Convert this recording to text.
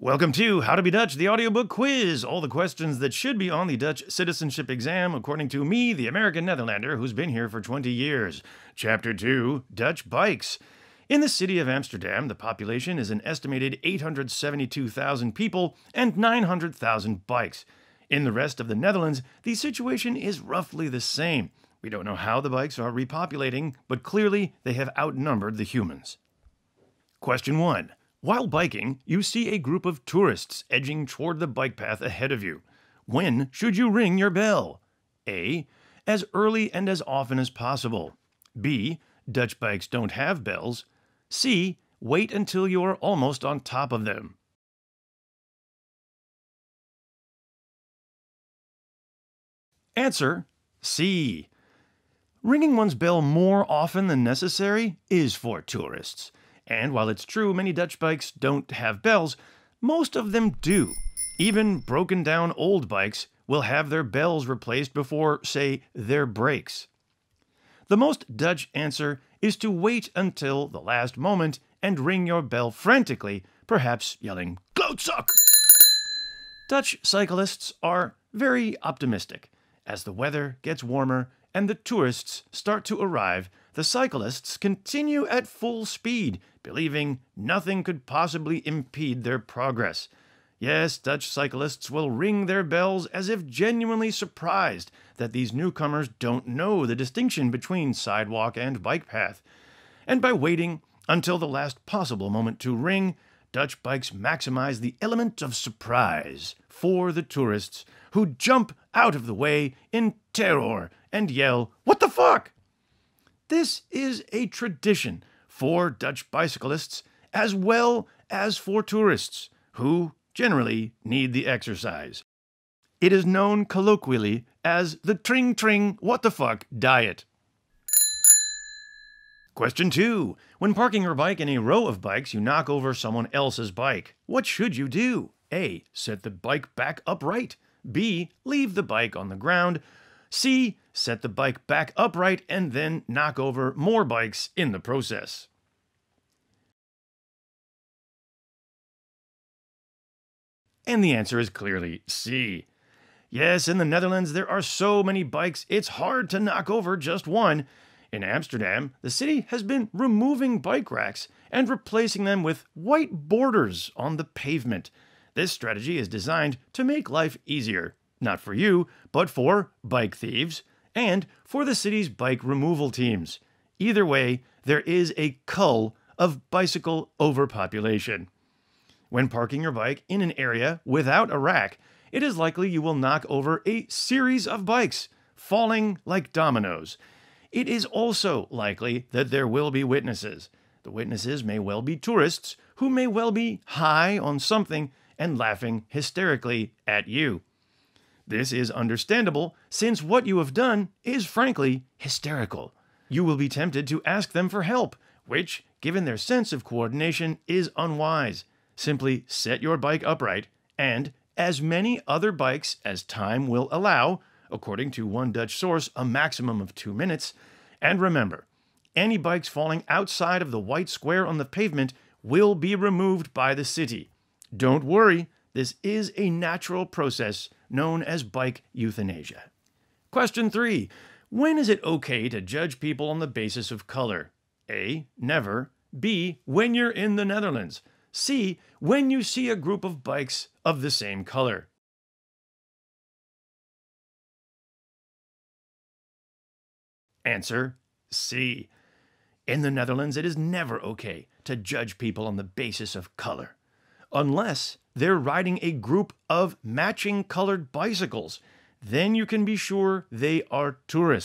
Welcome to How to Be Dutch, the audiobook quiz. All the questions that should be on the Dutch citizenship exam, according to me, the American Netherlander, who's been here for 20 years. Chapter 2, Dutch Bikes. In the city of Amsterdam, the population is an estimated 872,000 people and 900,000 bikes. In the rest of the Netherlands, the situation is roughly the same. We don't know how the bikes are repopulating, but clearly they have outnumbered the humans. Question 1. While biking, you see a group of tourists edging toward the bike path ahead of you. When should you ring your bell? A. As early and as often as possible. B. Dutch bikes don't have bells. C. Wait until you are almost on top of them. Answer C. Ringing one's bell more often than necessary is for tourists. And while it's true many Dutch bikes don't have bells, most of them do. Even broken down old bikes will have their bells replaced before, say, their brakes. The most Dutch answer is to wait until the last moment and ring your bell frantically, perhaps yelling, "Klootzak!" Dutch cyclists are very optimistic. As the weather gets warmer and the tourists start to arrive, the cyclists continue at full speed, believing nothing could possibly impede their progress. Yes, Dutch cyclists will ring their bells as if genuinely surprised that these newcomers don't know the distinction between sidewalk and bike path. And by waiting until the last possible moment to ring, Dutch bikes maximize the element of surprise for the tourists, who jump out of the way in terror and yell, "What the fuck?" This is a tradition for Dutch bicyclists as well as for tourists, who generally need the exercise. It is known colloquially as the tring tring what the fuck diet. Question 2. When parking your bike in a row of bikes, you knock over someone else's bike. What should you do? A. Set the bike back upright. B. Leave the bike on the ground. C. Set the bike back upright and then knock over more bikes in the process. And the answer is clearly C. Yes, in the Netherlands there are so many bikes, it's hard to knock over just one. In Amsterdam, the city has been removing bike racks and replacing them with white borders on the pavement. This strategy is designed to make life easier, not for you, but for bike thieves and for the city's bike removal teams. Either way, there is a cull of bicycle overpopulation. When parking your bike in an area without a rack, it is likely you will knock over a series of bikes, falling like dominoes. It is also likely that there will be witnesses. The witnesses may well be tourists who may well be high on something and laughing hysterically at you. This is understandable, since what you have done is frankly hysterical. You will be tempted to ask them for help, which, given their sense of coordination, is unwise. Simply set your bike upright, and as many other bikes as time will allow, according to one Dutch source, a maximum of 2 minutes. And remember, any bikes falling outside of the white square on the pavement will be removed by the city. Don't worry, this is a natural process known as bike euthanasia. Question 3. When is it okay to judge people on the basis of color? A. Never. B. When you're in the Netherlands. C. When you see a group of bikes of the same color. Answer C. In the Netherlands, it is never okay to judge people on the basis of color, unless they're riding a group of matching colored bicycles. Then you can be sure they are tourists.